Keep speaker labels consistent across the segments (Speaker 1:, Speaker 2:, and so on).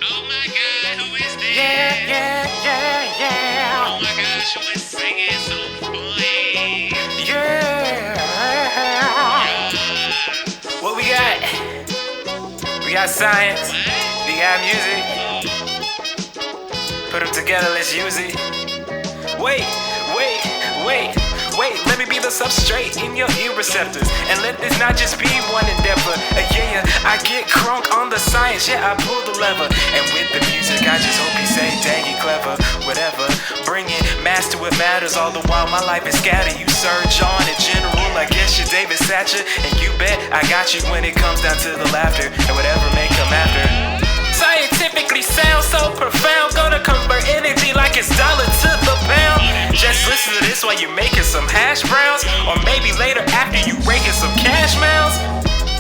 Speaker 1: Oh my God, who is this?
Speaker 2: Yeah.
Speaker 1: Oh my gosh, who is singing so funny?
Speaker 2: Yeah. What we got? We got science.
Speaker 1: What?
Speaker 2: We got music. Put them together, let's use it. Wait. Let me be the substrate in your ear receptors. And let this not just be one endeavor. I get crunk on the science. Yeah, I pull the lever. And with the music, I just hope you say, dang, you clever. Whatever. Bring it, master what matters. All the while my life is scattered. You surge on in general. I guess you're David Satcher. And you bet I got you when it comes down to the laughter. And whatever may come after. Scientifically sound so profound. Gonna convert energy like it's dollar to the pound. Just listen to this while you're making some hash browns. Or maybe later after you raking some cash mounds.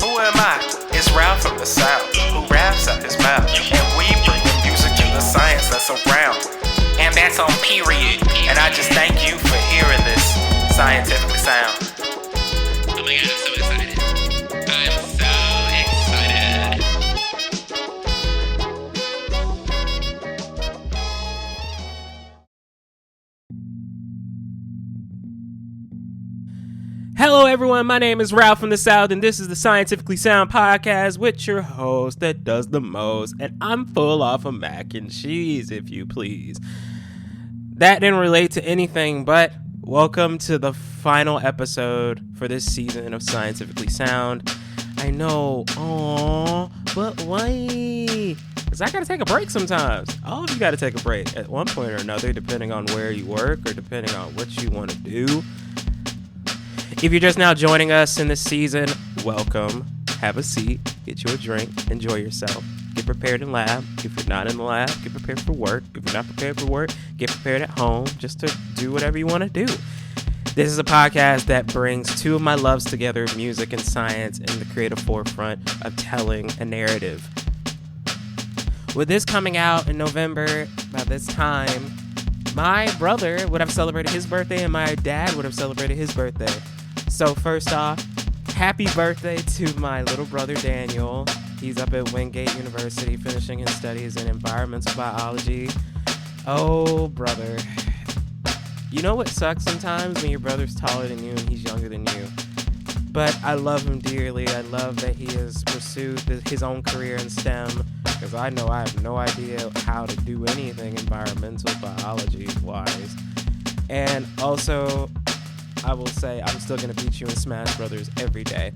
Speaker 2: Who am I? It's Ralph from the South, who raps out his mouth. And we bring the music to the science that's around. And that's on period. And I just thank you for hearing this scientifically sound.
Speaker 1: Oh my God, I'm so excited. I'm so excited.
Speaker 3: Hello everyone, my name is Ralph from the South, and this is the Scientifically Sound Podcast with your host that does the most, and I'm full off of mac and cheese, if you please. That didn't relate to anything, but welcome to the final episode for this season of Scientifically Sound. I know, but why? Because I gotta take a break sometimes. All of you gotta take a break at one point or another, depending on where you work or depending on what you want to do. If you're just now joining us in this season, welcome. Have a seat, get you a drink, enjoy yourself. Get prepared in lab. If you're not in the lab, get prepared for work. If you're not prepared for work, get prepared at home just to do whatever you want to do. This is a podcast that brings two of my loves together, music and science, in the creative forefront of telling a narrative. With this coming out in November, by this time, my brother would have celebrated his birthday and my dad would have celebrated his birthday. So first off, happy birthday to my little brother Daniel. He's up at Wingate University finishing his studies in environmental biology. Oh, brother. You know what sucks sometimes when your brother's taller than you and he's younger than you? But I love him dearly. I love that he has pursued his own career in STEM, because I know I have no idea how to do anything environmental biology-wise. And also, I will say I'm still going to beat you in Smash Brothers every day.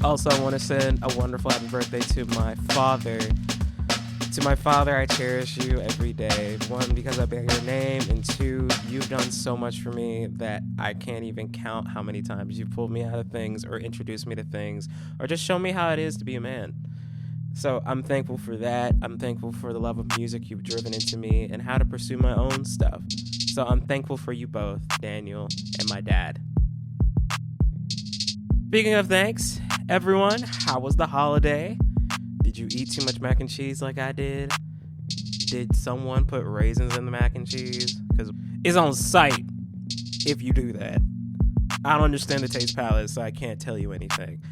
Speaker 3: Also, I want to send a wonderful happy birthday to my father. To my father, I cherish you every day. One, because I bear your name, and two, you've done so much for me that I can't even count how many times you've pulled me out of things or introduced me to things or just shown me how it is to be a man. So I'm thankful for that. I'm thankful for the love of music you've driven into me and how to pursue my own stuff. So I'm thankful for you both, Daniel and my dad. Speaking of thanks, everyone, how was the holiday? Did you eat too much mac and cheese like I did? Did someone put raisins in the mac and cheese? Because it's on site if you do that. I don't understand the taste palette, so I can't tell you anything.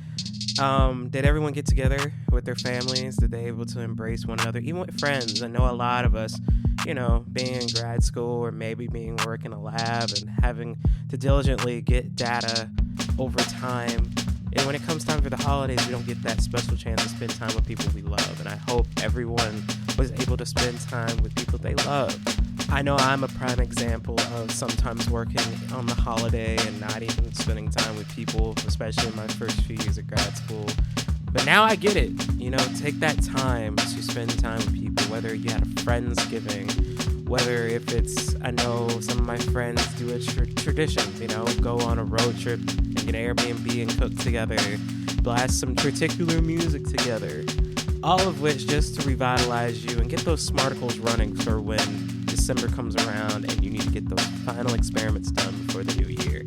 Speaker 3: Did everyone get together with their families? Did they able to embrace one another? Even with friends, I know a lot of us, being in grad school or maybe being work in a lab and having to diligently get data over time. And when it comes time for the holidays, we don't get that special chance to spend time with people we love. And I hope everyone was able to spend time with people they love. I know I'm a prime example of sometimes working on the holiday and not even spending time with people, especially in my first few years of grad school. But now I get it. Take that time to spend time with people, whether you had a Friendsgiving, whether if it's, I know some of my friends do a tradition, go on a road trip and get an Airbnb and cook together, blast some particular music together, all of which just to revitalize you and get those smarticles running for when December comes around and you need to get those final experiments done before the new year.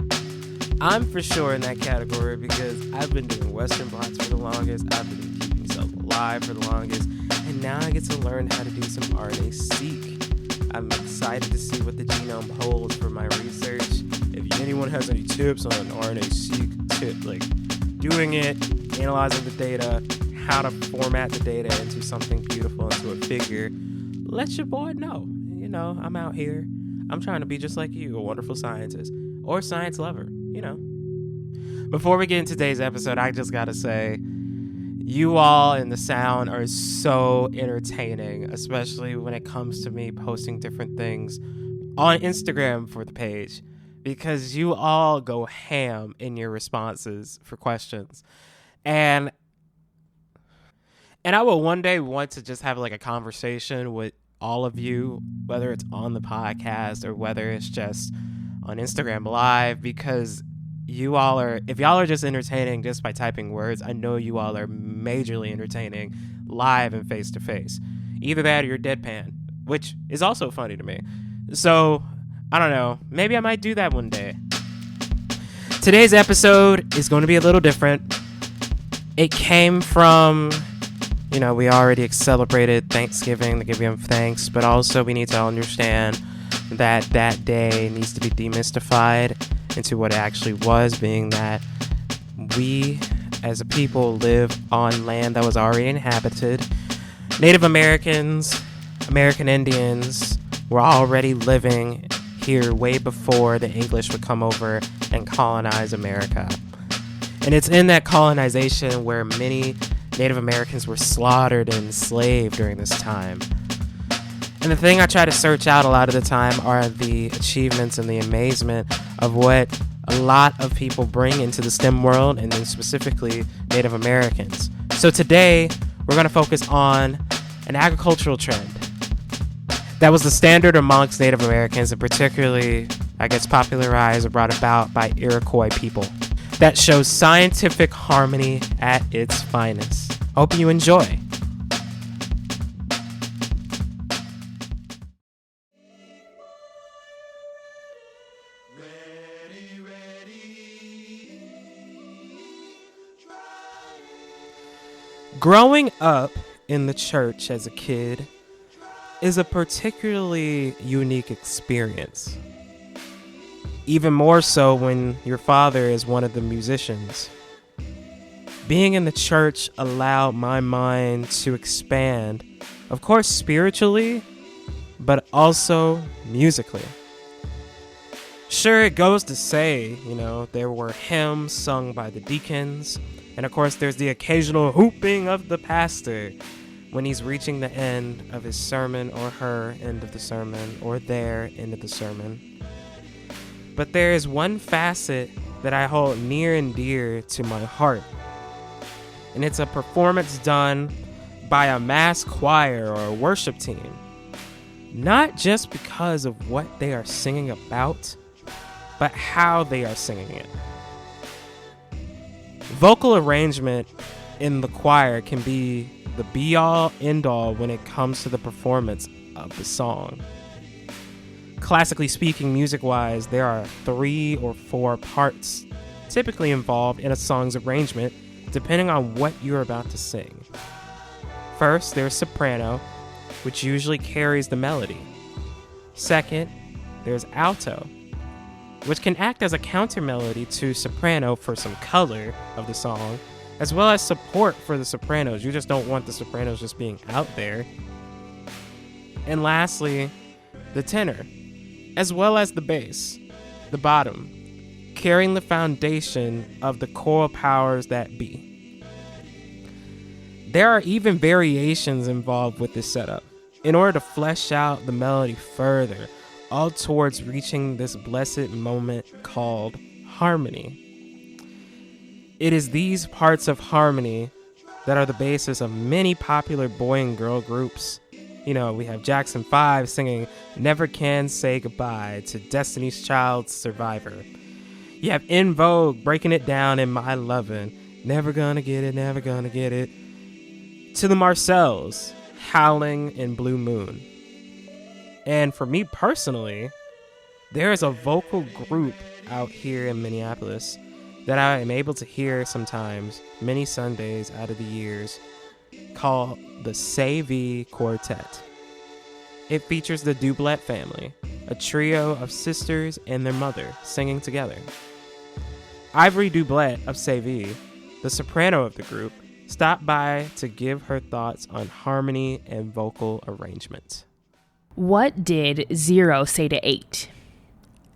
Speaker 3: I'm for sure in that category because I've been doing Western blots for the longest, I've been keeping myself alive for the longest, and now I get to learn how to do some RNA-seq. I'm excited to see what the genome holds for my research. If anyone has any tips on RNA-seq doing it, analyzing the data, how to format the data into something beautiful, into a figure, let your boy know. You know, I'm out here. I'm trying to be just like you, a wonderful scientist or science lover, you know. Before we get into today's episode, I just gotta say, you all in the sound are so entertaining, especially when it comes to me posting different things on Instagram for the page, because you all go ham in your responses for questions. And I will one day want to just have like a conversation with all of you, whether it's on the podcast or whether it's just on Instagram Live, because you all are, if y'all are just entertaining just by typing words, I know you all are majorly entertaining live and face to face. Either that or you're deadpan, which is also funny to me. So, I don't know. Maybe I might do that one day. Today's episode is going to be a little different. It came from, you know, we already celebrated Thanksgiving, to give him thanks, but also we need to understand that that day needs to be demystified into what it actually was, being that we as a people live on land that was already inhabited. Native Americans, American Indians were already living here way before the English would come over and colonize America. And it's in that colonization where many Native Americans were slaughtered and enslaved during this time. And the thing I try to search out a lot of the time are the achievements and the amazement of what a lot of people bring into the STEM world, and then specifically Native Americans. So today, we're going to focus on an agricultural trend that was the standard amongst Native Americans, and particularly, I guess, popularized or brought about by Iroquois people, that shows scientific harmony at its finest. Hope you enjoy. Growing up in the church as a kid is a particularly unique experience. Even more so when your father is one of the musicians. Being in the church allowed my mind to expand, of course spiritually, but also musically. Sure, it goes to say, you know, there were hymns sung by the deacons, and of course there's the occasional whooping of the pastor when he's reaching the end of his sermon, or her end of the sermon, or their end of the sermon. But there is one facet that I hold near and dear to my heart, and it's a performance done by a mass choir or a worship team. Not just because of what they are singing about, but how they are singing it. Vocal arrangement in the choir can be the be-all, end-all when it comes to the performance of the song. Classically speaking, music-wise, there are 3 or 4 parts typically involved in a song's arrangement, depending on what you're about to sing. First, there's soprano, which usually carries the melody. Second, there's alto, which can act as a counter melody to soprano for some color of the song, as well as support for the sopranos. You just don't want the sopranos just being out there. And lastly, the tenor, as well as the bass, the bottom, carrying the foundation of the choral powers that be. There are even variations involved with this setup in order to flesh out the melody further, all towards reaching this blessed moment called harmony. It is these parts of harmony that are the basis of many popular boy and girl groups. You know, we have Jackson 5 singing Never Can Say Goodbye to Destiny's Child's Survivor. You have In Vogue breaking it down in My Lovin', Never Gonna Get It, Never Gonna Get It, to the Marcells, Howling in Blue Moon. And for me personally, there is a vocal group out here in Minneapolis that I am able to hear sometimes, many Sundays out of the years, called the Say Quartet. It features the Doublette family, a trio of sisters and their mother singing together. Ivory Doublette of Say, the soprano of the group, stopped by to give her thoughts on harmony and vocal arrangement.
Speaker 4: What did 0 say to 8?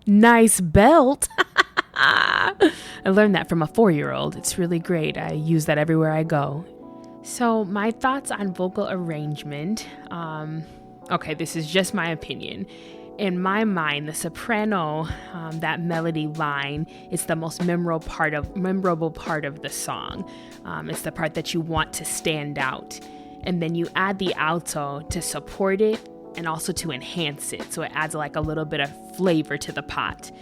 Speaker 4: Nice belt. I learned that from a 4-year-old. It's really great. I use that everywhere I go. So my thoughts on vocal arrangement. Okay, this is just my opinion. In my mind, the soprano, that melody line, is the most memorable part of the song. It's the part that you want to stand out. And then you add the alto to support it and also to enhance it. So it adds like a little bit of flavor to the pot.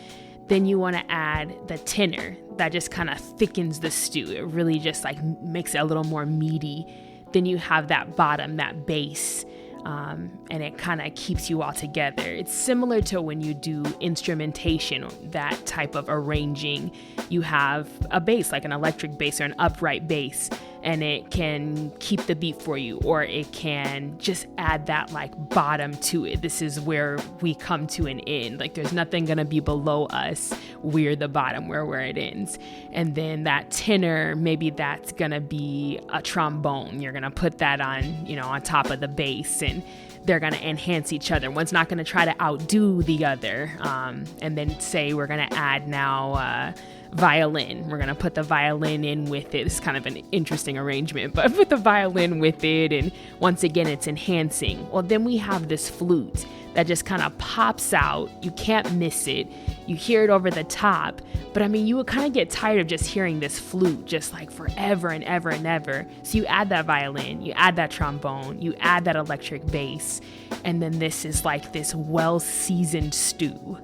Speaker 4: Then you want to add the tenor. That just kind of thickens the stew. It really just like makes it a little more meaty. Then you have that bottom, that bass. And it kind of keeps you all together. It's similar to when you do instrumentation, that type of arranging. You have a bass, like an electric bass or an upright bass, and it can keep the beat for you, or it can just add that like bottom to it. This is where we come to an end. Like there's nothing gonna be below us. We're the bottom, where it ends. And then that tenor, maybe that's gonna be a trombone. You're gonna put that on, on top of the bass, and they're gonna enhance each other. One's not gonna try to outdo the other. And then say we're gonna add now violin. We're gonna put the violin in with it. It's kind of an interesting arrangement, but put the violin with it, and once again it's enhancing. Well, then we have this flute that just kind of pops out. You can't miss it. You hear it over the top, but I mean, you would kind of get tired of just hearing this flute just like forever and ever and ever. So you add that violin, you add that trombone, you add that electric bass, and then this is like this well-seasoned stew.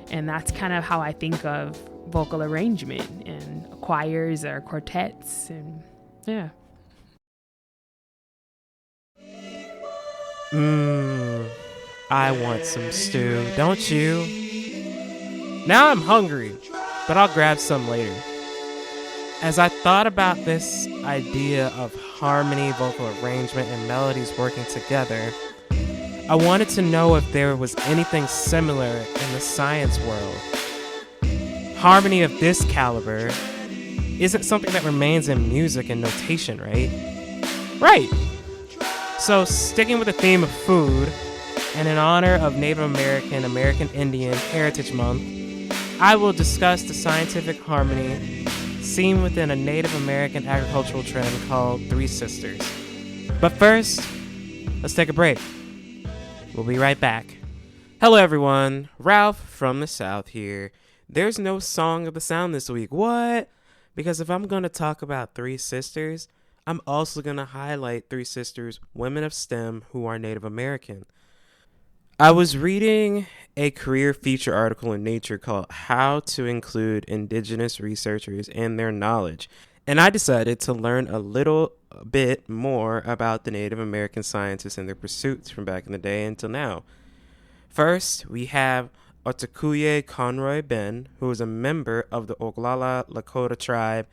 Speaker 4: And that's kind of how I think of vocal arrangement and choirs or quartets, and yeah.
Speaker 3: I want some stew, don't you? Now I'm hungry, but I'll grab some later. As I thought about this idea of harmony, vocal arrangement, and melodies working together, I wanted to know if there was anything similar in the science world. Harmony of this caliber isn't something that remains in music and notation, right? Right. So, sticking with the theme of food, and in honor of Native American, American Indian Heritage Month, I will discuss the scientific harmony seen within a Native American agricultural trend called Three Sisters. But first, let's take a break. We'll be right back. Hello everyone, Ralph from the South here. There's no Song of the Sound this week. What? Because if I'm going to talk about Three Sisters, I'm also going to highlight Three Sisters, women of STEM who are Native American. I was reading a career feature article in Nature called How to Include Indigenous Researchers and Their Knowledge, and I decided to learn a little bit more about the Native American scientists and their pursuits from back in the day until now. First, we have OTAKUYE Conroy-BEN, who is a member of the Oglala Lakota tribe,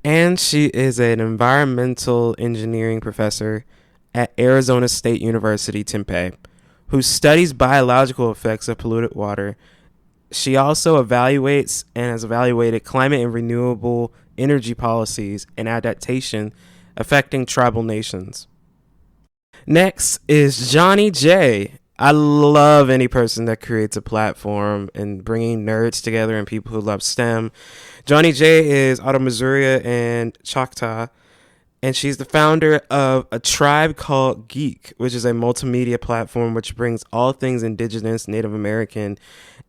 Speaker 3: and she is an environmental engineering professor at Arizona State University, Tempe, who studies biological effects of polluted water. She also evaluates and has evaluated climate and renewable energy policies and adaptation affecting tribal nations. Next is Johnny J. I love any person that creates a platform and bringing nerds together and people who love STEM. Johnny J is out of Missouri and Choctaw, and she's the founder of a tribe called Geek, which is a multimedia platform which brings all things Indigenous, Native American,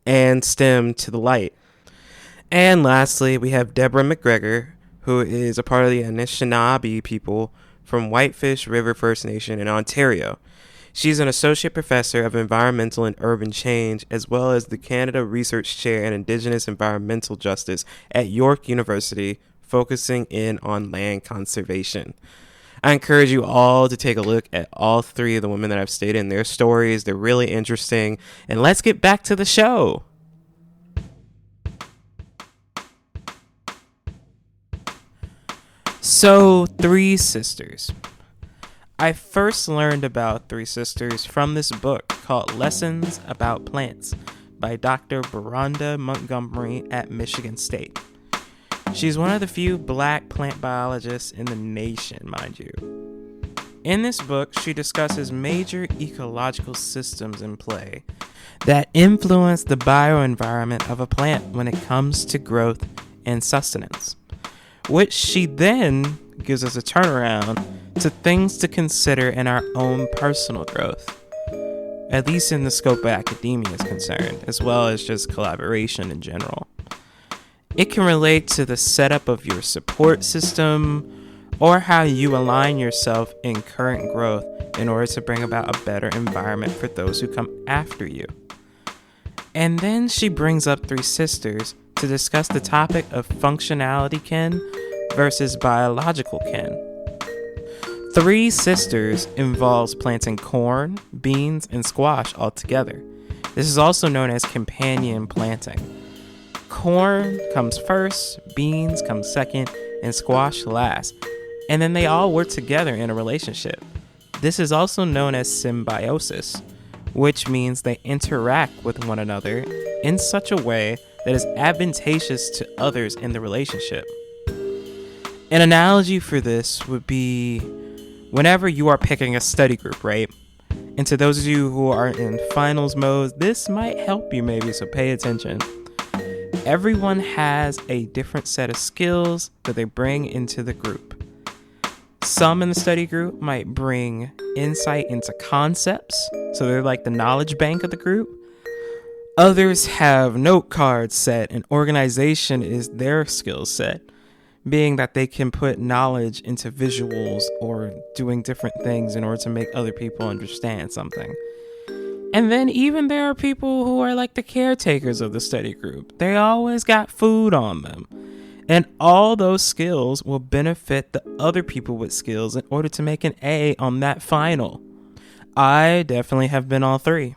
Speaker 3: and STEM to the light. And lastly, we have Deborah McGregor, who is a part of the Anishinaabe people from Whitefish River First Nation in Ontario. She's an associate professor of environmental and urban change, as well as the Canada Research Chair in Indigenous Environmental Justice at York University, focusing in on land conservation. I encourage you all to take a look at all three of the women that I've stated in their stories. They're really interesting. And let's get back to the show. So, Three Sisters. I first learned about Three Sisters from this book called Lessons About Plants by Dr. Beronda Montgomery at Michigan State. She's one of the few black plant biologists in the nation, mind you. In this book, she discusses major ecological systems in play that influence the bioenvironment of a plant when it comes to growth and sustenance, which she then gives us a turnaround to things to consider in our own personal growth, at least in the scope of academia is concerned, as well as just collaboration in general. It can relate to the setup of your support system or how you align yourself in current growth in order to bring about a better environment for those who come after you. And then she brings up three sisters to discuss the topic of functionality kin versus biological kin. Three sisters involves planting corn, beans, and squash all together. This is also known as companion planting. Corn comes first, beans come second, and squash last. And then they all work together in a relationship. This is also known as symbiosis, which means they interact with one another in such a way that is advantageous to others in the relationship. An analogy for this would be whenever you are picking a study group, right? And to those of you who are in finals mode, this might help you maybe, so pay attention. Everyone has a different set of skills that they bring into the group. Some in the study group might bring insight into concepts, so they're like the knowledge bank of the group. Others have note cards set, and organization is their skill set, being that they can put knowledge into visuals or doing different things in order to make other people understand something. And then even there are people who are like the caretakers of the study group. They always got food on them. And all those skills will benefit the other people with skills in order to make an A on that final. I definitely have been all three.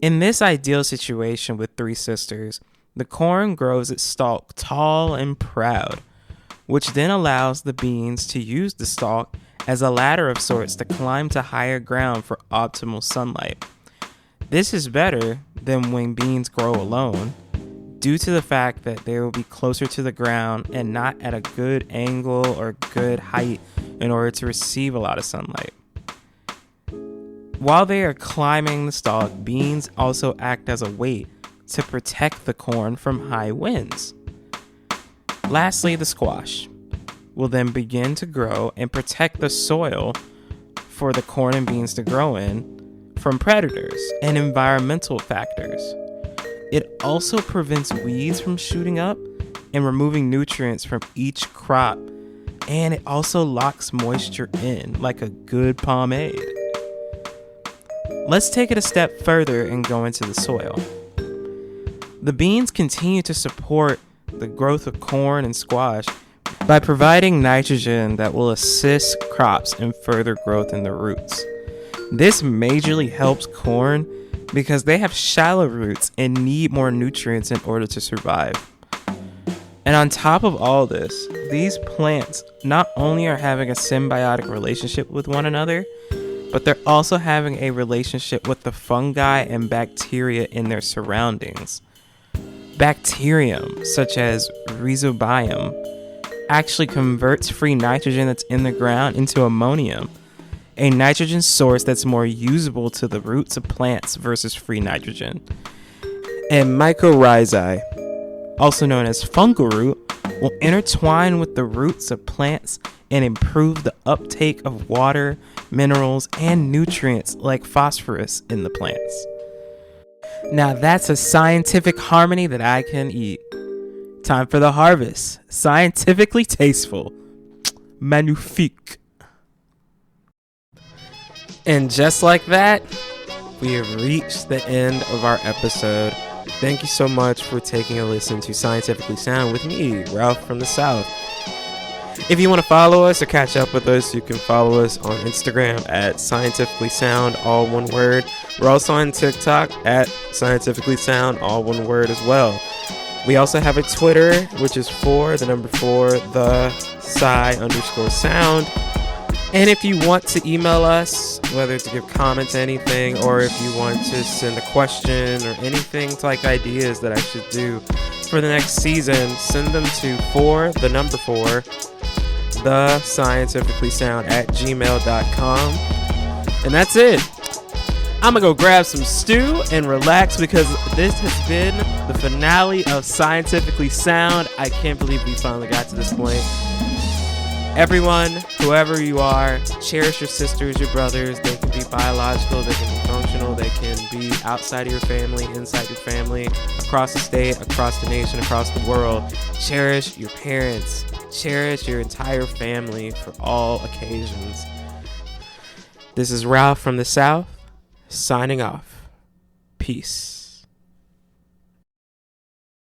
Speaker 3: In this ideal situation with three sisters, the corn grows its stalk tall and proud, which then allows the beans to use the stalk as a ladder of sorts to climb to higher ground for optimal sunlight. This is better than when beans grow alone, due to the fact that they will be closer to the ground and not at a good angle or good height in order to receive a lot of sunlight. While they are climbing the stalk, beans also act as a weight to protect the corn from high winds. Lastly, the squash will then begin to grow and protect the soil for the corn and beans to grow in from predators and environmental factors. It also prevents weeds from shooting up and removing nutrients from each crop, and it also locks moisture in like a good pomade. Let's take it a step further and go into the soil. The beans continue to support the growth of corn and squash by providing nitrogen that will assist crops in further growth in the roots. This majorly helps corn because they have shallow roots and need more nutrients in order to survive. And on top of all this, these plants not only are having a symbiotic relationship with one another, but they're also having a relationship with the fungi and bacteria in their surroundings. Bacterium, such as rhizobium, actually converts free nitrogen that's in the ground into ammonium, a nitrogen source that's more usable to the roots of plants versus free nitrogen. And mycorrhizae, also known as fungal root, will intertwine with the roots of plants and improve the uptake of water, minerals, and nutrients like phosphorus in the plants. Now that's a scientific harmony that I can eat. Time for the harvest. Scientifically tasteful. Magnifique. And just like that, we have reached the end of our episode. Thank you so much for taking a listen to Scientifically Sound with me, Ralph from the South. If you want to follow us or catch up with us, you can follow us on Instagram at Scientifically Sound, all one word. We're also on TikTok at Scientifically Sound, all one word as well. We also have a Twitter, which is the Sci_sound. And if you want to email us, whether to give comments, anything, or if you want to send a question or anything like ideas that I should do, for the next season, send them to 4 the scientifically sound at gmail.com. And that's it. I'm gonna go grab some stew and relax because this has been the finale of Scientifically Sound. I can't believe we finally got to this point. Everyone, whoever you are, cherish your sisters, your brothers. They can be biological, they can be functional, they can be outside of your family, inside your family, across the state, across the nation, across the world. Cherish your parents. Cherish your entire family for all occasions. This is Ralph from the South, signing off. Peace.